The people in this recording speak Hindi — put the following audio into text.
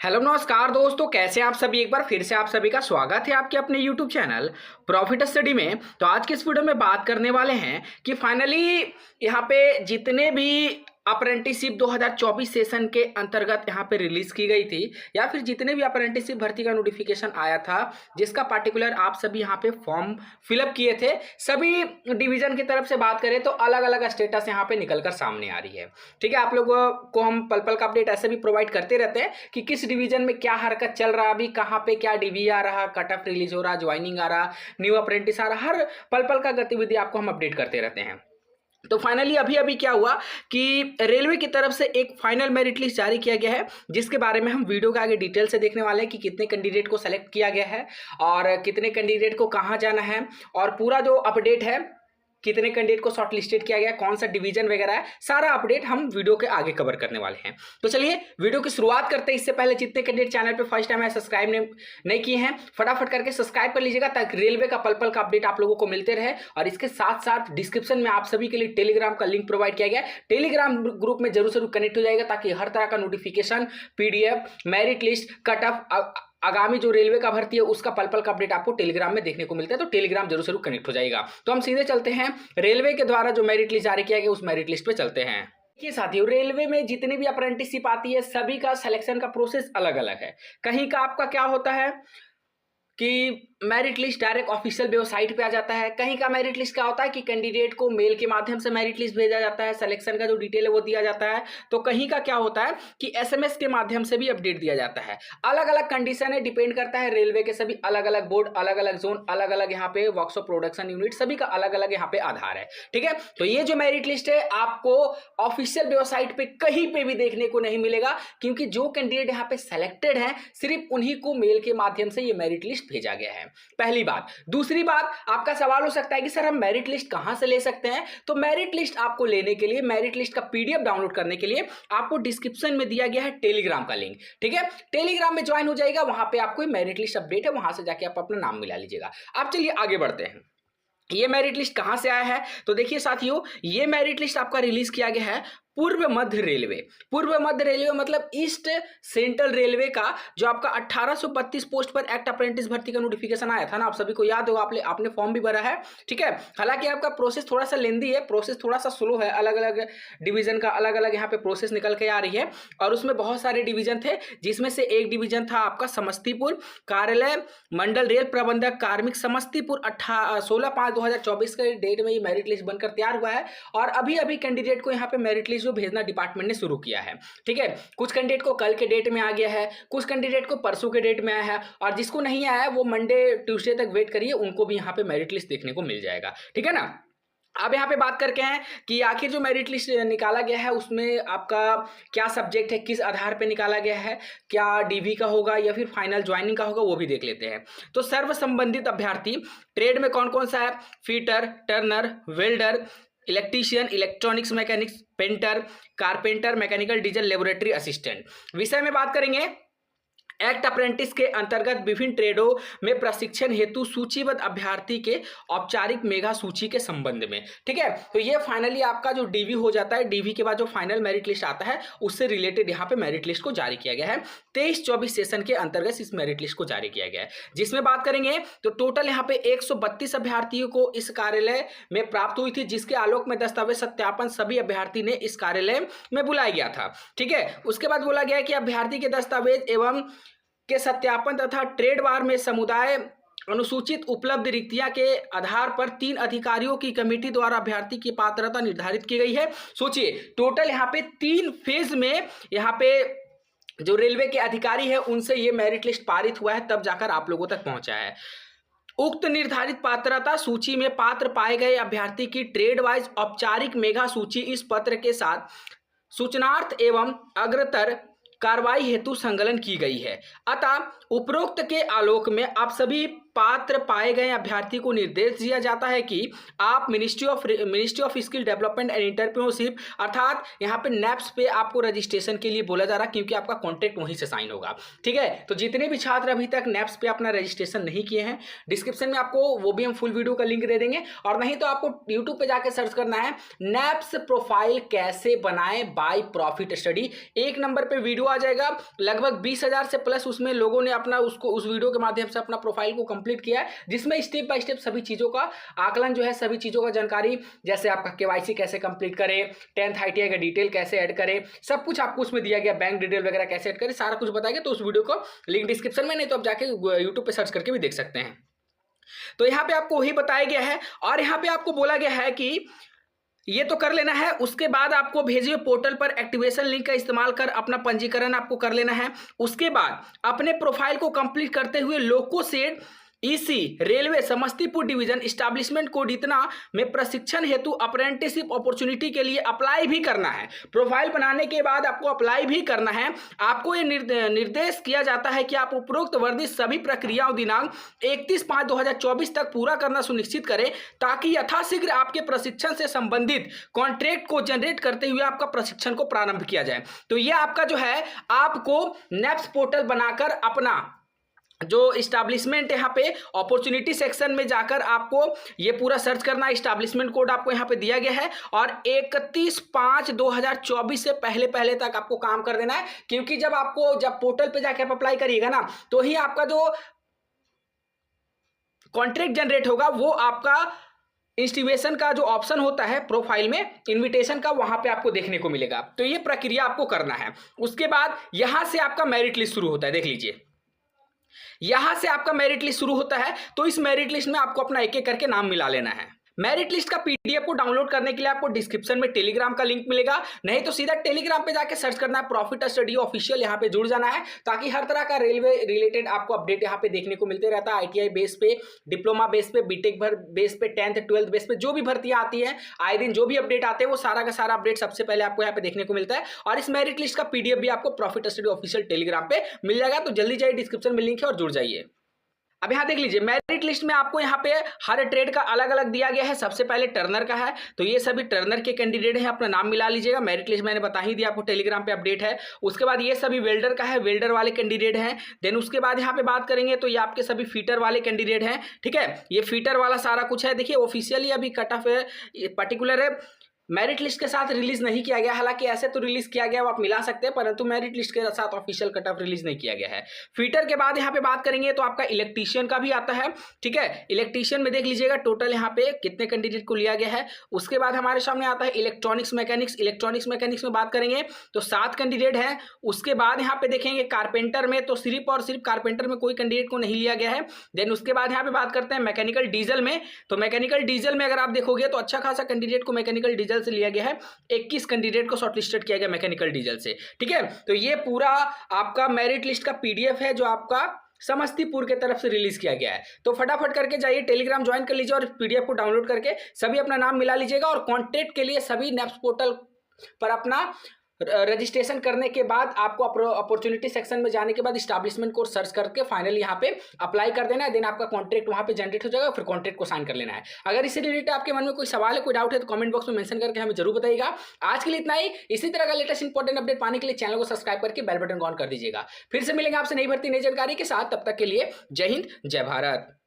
हेलो नमस्कार दोस्तों, कैसे हैं आप सभी। एक बार फिर से आप सभी का स्वागत है आपके अपने यूट्यूब चैनल प्रॉफिट स्टडी में। तो आज के इस वीडियो में बात करने वाले हैं कि फाइनली यहाँ पे जितने भी अप्रेंटिसशिप 2024 सेशन के अंतर्गत यहाँ पे रिलीज की गई थी या फिर जितने भी अप्रेंटिसशिप भर्ती का नोटिफिकेशन आया था जिसका पार्टिकुलर आप सभी यहाँ पे फॉर्म फिलअप किए थे, सभी डिवीजन की तरफ से बात करें तो अलग अलग स्टेटस यहाँ पे निकलकर सामने आ रही है। ठीक है, आप लोगों को हम पल पल का अपडेट ऐसे भी प्रोवाइड करते रहते हैं कि किस डिवीजन में क्या हरकत चल रहा, अभी कहाँ पे क्या डीवी आ रहा, कट ऑफ रिलीज हो रहा, ज्वाइनिंग आ रहा, न्यू अप्रेंटिस आ रहा, हर पल पल का गतिविधि आपको हम अपडेट करते रहते हैं। तो फाइनली अभी अभी क्या हुआ कि रेलवे की तरफ से एक फाइनल मेरिट लिस्ट जारी किया गया है, जिसके बारे में हम वीडियो के आगे डिटेल से देखने वाले हैं कि कितने कैंडिडेट को सेलेक्ट किया गया है और कितने कैंडिडेट को कहाँ जाना है और पूरा जो अपडेट है, कितने कैंडिडेट को शॉर्ट लिस्टेड किया गया, कौन सा डिवीजन वगैरह है, सारा अपडेट हम वीडियो के आगे कवर करने वाले हैं। तो चलिए वीडियो की शुरुआत करते हैं। इससे पहले जितने कैंडिडेट चैनल पे फर्स्ट टाइम है सब्सक्राइब नहीं किए हैं, फटाफट करके सब्सक्राइब कर लीजिएगा ताकि रेलवे का पल पल का अपडेट आप लोगों को मिलते रहे। और इसके साथ साथ डिस्क्रिप्शन में आप सभी के लिए टेलीग्राम का लिंक प्रोवाइड किया गया है, टेलीग्राम ग्रुप में जरूर कनेक्ट हो जाएगा ताकि हर तरह का notification, PDF, merit list, cut off, आगामी जो रेलवे का भर्ती है उसका पल पल का अपडेट आपको टेलीग्राम में देखने को मिलता है। तो टेलीग्राम जरूर कनेक्ट हो जाएगा। तो हम सीधे चलते हैं रेलवे के द्वारा जो मेरिट लिस्ट जारी किया गया उस मेरिट लिस्ट पे चलते हैं। देखिए साथियों, रेलवे में जितनी भी अप्रेंटिसशिप आती है सभी का सिलेक्शन का प्रोसेस अलग अलग है। कहीं का आपका क्या होता है कि merit list direct official website पे आ जाता है, कहीं का मेरिट लिस्ट क्या होता है कि कैंडिडेट को मेल के माध्यम से मेरिट लिस्ट भेजा जाता है, सिलेक्शन का जो डिटेल है वो दिया जाता है। तो कहीं का क्या होता है कि एसएमएस के माध्यम से भी अपडेट दिया जाता है। अलग अलग कंडीशन है, डिपेंड करता है रेलवे के सभी अलग अलग बोर्ड, अलग अलग जोन, अलग अलग यहाँ पे वर्कशॉप प्रोडक्शन यूनिट, सभी का अलग अलग यहाँ पे आधार है। ठीक है, तो ये जो मेरिट लिस्ट है आपको ऑफिशियल वेबसाइट पे कहीं पे भी देखने को नहीं मिलेगा, क्योंकि जो कैंडिडेट यहाँ पे सेलेक्टेड है सिर्फ उन्हीं को मेल के माध्यम से ये मेरिट लिस्ट भेजा गया है। पहली बात। दूसरी बात, आपका सवाल हो सकता है कि सर हम मेरिट लिस्ट कहां से ले सकते हैं। तो मेरिट लिस्ट आपको लेने के लिए, मेरिट लिस्ट का पीडीएफ डाउनलोड करने के लिए आपको डिस्क्रिप्शन में दिया गया है टेलीग्राम का लिंक। ठीक है, टेलीग्राम में ज्वाइन हो जाएगा, वहां पे आपको मेरिट लिस्ट अपडेट है, वहां से जाके आप अपना नाम मिला लीजिएगा। अब चलिए आगे बढ़ते हैं। ये मेरिट लिस्ट कहां से आया है तो देखिए साथियों, ये मेरिट लिस्ट आपका रिलीज किया गया है पूर्व मध्य रेलवे। पूर्व मध्य रेलवे मतलब ईस्ट सेंट्रल रेलवे का जो आपका 1832 पोस्ट पर एक्ट अप्रेंटिस भर्ती का नोटिफिकेशन आया था ना, आप सभी को याद होगा, आपने फॉर्म भी भरा है। ठीक है, हालांकि आपका प्रोसेस थोड़ा सा लेंदी है, प्रोसेस थोड़ा सा स्लो है, अलग अलग डिवीजन का अलग अलग यहाँ पे प्रोसेस निकल के आ रही है और उसमें बहुत सारे डिवीजन थे, जिसमें से एक डिवीजन था आपका समस्तीपुर कार्यालय मंडल रेल प्रबंधक कार्मिक समस्तीपुर। 16/5/2024 के डेट में ये मेरिट लिस्ट बनकर तैयार हुआ है और अभी अभी कैंडिडेट को यहाँ पे मेरिट लिस्ट भेजना डिपार्टमेंट ने शुरू किया है। ठीक है, कुछ कैंडिडेट को कल के डेट में आ गया है, कुछ कैंडिडेट को परसों के डेट में आया है और जिसको नहीं आया है वो मंडे ट्यूसडे तक वेट करिए, उनको भी यहाँ पे मेरिट लिस्ट देखने को मिल जाएगा। ठीक है ना। अब यहाँ पे बात करके हैं कि आखिर जो मेरिट लिस्ट निकाला गया है उसमें आपका क्या सब्जेक्ट है, किस आधार पे निकाला गया है, क्या डीवी का होगा या फिर फाइनल ज्वाइनिंग का होगा, वो भी देख लेते हैं। तो सर्व संबंधित अभ्यर्थी ट्रेड में कौन कौन सा है, fitter, Turner, welder, electrician, electronics mechanics, painter, carpenter, mechanical diesel, laboratory assistant. विषय में बात करेंगे एक्ट अप्रेंटिस के अंतर्गत विभिन्न ट्रेडों में प्रशिक्षण हेतु सूचीबद्ध अभ्यर्थी के औपचारिक मेगा सूची के संबंध में। ठीक है, तो ये फाइनली आपका जो डीवी हो जाता है, डीवी के बाद जो फाइनल मेरिट लिस्ट आता है उससे रिलेटेड यहाँ पे मेरिट लिस्ट को जारी किया गया है। 23-24 सेशन के अंतर्गत इस मेरिट लिस्ट को जारी किया गया है, जिसमें बात करेंगे तो टोटल यहाँ पे 132 अभ्यर्थियों को इस कार्यालय में प्राप्त हुई थी, जिसके आलोक में दस्तावेज सत्यापन सभी अभ्यर्थी ने इस कार्यालय में बुलाया गया था। ठीक है, उसके बाद बोला गया कि अभ्यर्थी के दस्तावेज एवं के सत्यापन तथा ट्रेड बार में समुदाय अनुसूचित उपलब्ध रिक्तियां के आधार पर 3 अधिकारियों की कमेटी द्वारा अभ्यर्थी की पात्रता निर्धारित की गई है। सोचिए टोटल यहाँ पे 3 फेज में यहाँ पे जो रेलवे के अधिकारी है उनसे ये मेरिट लिस्ट पारित हुआ है, तब जाकर आप लोगों तक पहुंचा है। उक्त निर्धारित पात्रता सूची में पात्र पाए गए अभ्यर्थी की ट्रेड वाइज औपचारिक मेगा सूची इस पत्र के साथ सूचनार्थ एवं अग्रतर कार्रवाई हेतु संकलन की गई है। अतः उपरोक्त के आलोक में आप सभी पात्र पाए गए अभ्यर्थी को निर्देश दिया जाता है कि आप ministry of skill development and entrepreneurship अर्थात यहाँ पे नैप्स पे आपको रजिस्ट्रेशन के लिए बोला जा रहा है, क्योंकि आपका कॉन्ट्रैक्ट वहीं से साइन होगा। ठीक है, तो जितने भी छात्र अभी तक नैप्स पे अपना रजिस्ट्रेशन नहीं किए हैं, डिस्क्रिप्शन में आपको वो भी हम फुल वीडियो का लिंक दे देंगे, और नहीं तो आपको यूट्यूब पे जाके सर्च करना है नैप्स प्रोफाइल कैसे बनाएं बाय प्रॉफिट स्टडी। एक नंबर पे वीडियो आ जाएगा, लगभग 20,000 से प्लस उसमें लोगों ने अपना उस वीडियो के माध्यम से अपना प्रोफाइल को कंप्लीट किया है, जिसमें स्टेप बाय स्टेप सभी चीजों का आकलन जो है, सभी चीजों का जानकारी, जैसे आपका केवाईसी कैसे कंप्लीट करें, 10th ITI का डिटेल कैसे ऐड करें, सब कुछ आपको उसमें दिया गया, बैंक डिटेल वगैरह कैसे ऐड करें, सारा कुछ बताएगा। तो उस वीडियो को लिंक डिस्क्रिप्शन में, नहीं तो आप जाके यूट्यूब पे सर्च करके भी देख सकते हैं। तो यहाँ पे आपको वही बताया गया है, और यहाँ पे आपको बोला गया है कि ये तो कर लेना है, उसके बाद आपको भेजिए पोर्टल पर एक्टिवेशन लिंक का इस्तेमाल कर अपना पंजीकरण आपको कर लेना है। उसके बाद अपने प्रोफाइल को कंप्लीट करते हुए loco shed EC railway Samastipur division establishment code इतना में प्रशिक्षण हेतु अप्रेंटिसशिप अपॉर्चुनिटी के लिए अप्लाई भी करना है। प्रोफाइल बनाने के बाद आपको अप्लाई भी करना है। आपको ये निर्देश किया जाता है कि आप उपरोक्त वर्णित सभी प्रक्रियाओं दिनांक 31/5/2024 तक पूरा करना सुनिश्चित करें, ताकि यथाशीघ्र आपके प्रशिक्षण से संबंधित कॉन्ट्रैक्ट को जनरेट करते हुए आपका प्रशिक्षण को प्रारंभ किया जाए। तो ये आपका जो है, आपको नैप्स पोर्टल बनाकर अपना जो इस्टेब्लिशमेंट यहाँ पे अपॉर्चुनिटी सेक्शन में जाकर आपको ये पूरा सर्च करना, इस्टेब्लिशमेंट कोड आपको यहाँ पे दिया गया है, और 31/5/2024 से पहले तक आपको काम कर देना है, क्योंकि जब पोर्टल पे जाके आप अप्लाई करिएगा ना, तो ही आपका जो कॉन्ट्रैक्ट जनरेट होगा, वो आपका इंस्टीमेशन का जो ऑप्शन होता है प्रोफाइल में इनविटेशन का, वहां पे आपको देखने को मिलेगा। तो ये प्रक्रिया आपको करना है। उसके बाद यहां से आपका मेरिट लिस्ट शुरू होता है, देख लीजिए, यहां से आपका मेरिट लिस्ट शुरू होता है। तो इस मेरिट लिस्ट में आपको अपना एक एक करके नाम मिला लेना है। मेरिट लिस्ट का पीडीएफ को डाउनलोड करने के लिए आपको डिस्क्रिप्शन में टेलीग्राम का लिंक मिलेगा, नहीं तो सीधा टेलीग्राम पे जाके सर्च करना है प्रॉफिट स्टडी ऑफिशियल, यहाँ पे जुड़ जाना है, ताकि हर तरह का रेलवे रिलेटेड आपको अपडेट यहाँ पे देखने को मिलते रहता है। ITI बेस पे, डिप्लोमा बेस पे, बीटेक बेस पे, 10th 12th बेस पे जो भी भर्तियां आती है, आए दिन जो भी अपडेट आते हैं, वो सारा का सारा अपडेट सबसे पहले आपको यहाँ पे देखने को मिलता है। और इस मेरिट लिस्ट का पीडीएफ भी आपको प्रॉफिट स्टडी ऑफिशियल टेलीग्राम पे मिल जाएगा। तो जल्दी जाइए, डिस्क्रिप्शन में लिंक है और जुड़ जाइए। अब यहाँ देख लीजिए, मेरिट लिस्ट में आपको यहाँ पे हर ट्रेड का अलग अलग दिया गया है। सबसे पहले टर्नर का है, तो ये सभी टर्नर के कैंडिडेट हैं, अपना नाम मिला लीजिएगा। मेरिट लिस्ट मैंने बता ही दिया आपको, टेलीग्राम पे अपडेट है। उसके बाद ये सभी वेल्डर का है, वेल्डर वाले कैंडिडेट हैं। देन उसके बाद यहाँ पे बात करेंगे तो ये आपके सभी फीटर वाले कैंडिडेट हैं। ठीक है, ये फीटर वाला सारा कुछ है। देखिए, ऑफिशियली अभी कट ऑफ पर्टिकुलर है, मेरिट लिस्ट के साथ रिलीज नहीं किया गया, हालांकि ऐसे तो रिलीज किया गया, आप मिला सकते हैं, परंतु मेरिट लिस्ट के साथ ऑफिशियल कट ऑफ रिलीज नहीं किया गया है। फीटर के बाद यहाँ पे बात करेंगे तो आपका इलेक्ट्रीशियन का भी आता है। ठीक है, इलेक्ट्रीशियन में देख लीजिएगा टोटल यहाँ पे कितने कैंडिडेट को लिया गया है। उसके बाद हमारे सामने आता है इलेक्ट्रॉनिक्स मैकेनिक्स। इलेक्ट्रॉनिक्स मैकेनिक्स में बात करेंगे तो 7 कैंडिडेट हैं। उसके बाद यहाँ पे देखेंगे कारपेंटर में, तो सिर्फ और सिर्फ कारपेंटर में कोई कैंडिडेट को नहीं लिया गया है। देन उसके बाद यहाँ पे बात करते हैं मैकेनिकल डीजल में, तो मैकेनिकल डीजल में अगर आप देखोगे तो अच्छा खासा कैंडिडेट को मैकेनिकल डीजल से लिया गया है। 21 कैंडिडेट को शॉर्टलिस्टेड किया गया मैकेनिकल डीजल से। ठीक है, तो ये पूरा आपका मेरिट लिस्ट का पीडीएफ है, जो आपका समस्तीपुर के तरफ से रिलीज किया गया है। तो फटाफट करके जाइए, टेलीग्राम ज्वाइन कर लीजिए और पीडीएफ को डाउनलोड करके सभी अपना नाम मिला लीजिएगा। और कॉन्टैक्ट के लिए सभी नैप्स पोर्टल पर अपना रजिस्ट्रेशन करने के बाद आपको अपॉर्चुनिटी सेक्शन में जाने के बाद इस्टेब्लिशमेंट कोड सर्च करके फाइनली यहाँ पे अप्लाई कर देना है। देन आपका कॉन्ट्रैक्ट वहाँ पे जनरेट हो जाएगा, फिर कॉन्ट्रैक्ट को साइन कर लेना है। अगर इससे रिलेटेड आपके मन में कोई सवाल है, कोई डाउट है, तो कमेंट बॉक्स में मेंशन करके हमें जरूर बताइएगा। आज के लिए इतना ही। इसी तरह का लेटेस्ट इंपॉर्टेंट अपडेट पाने के लिए चैनल को सब्सक्राइब करके बेल बटन ऑन कर दीजिएगा। फिर से मिलेंगे आपसे नई भर्ती नई जानकारी के साथ, तब तक के लिए जय हिंद, जय भारत।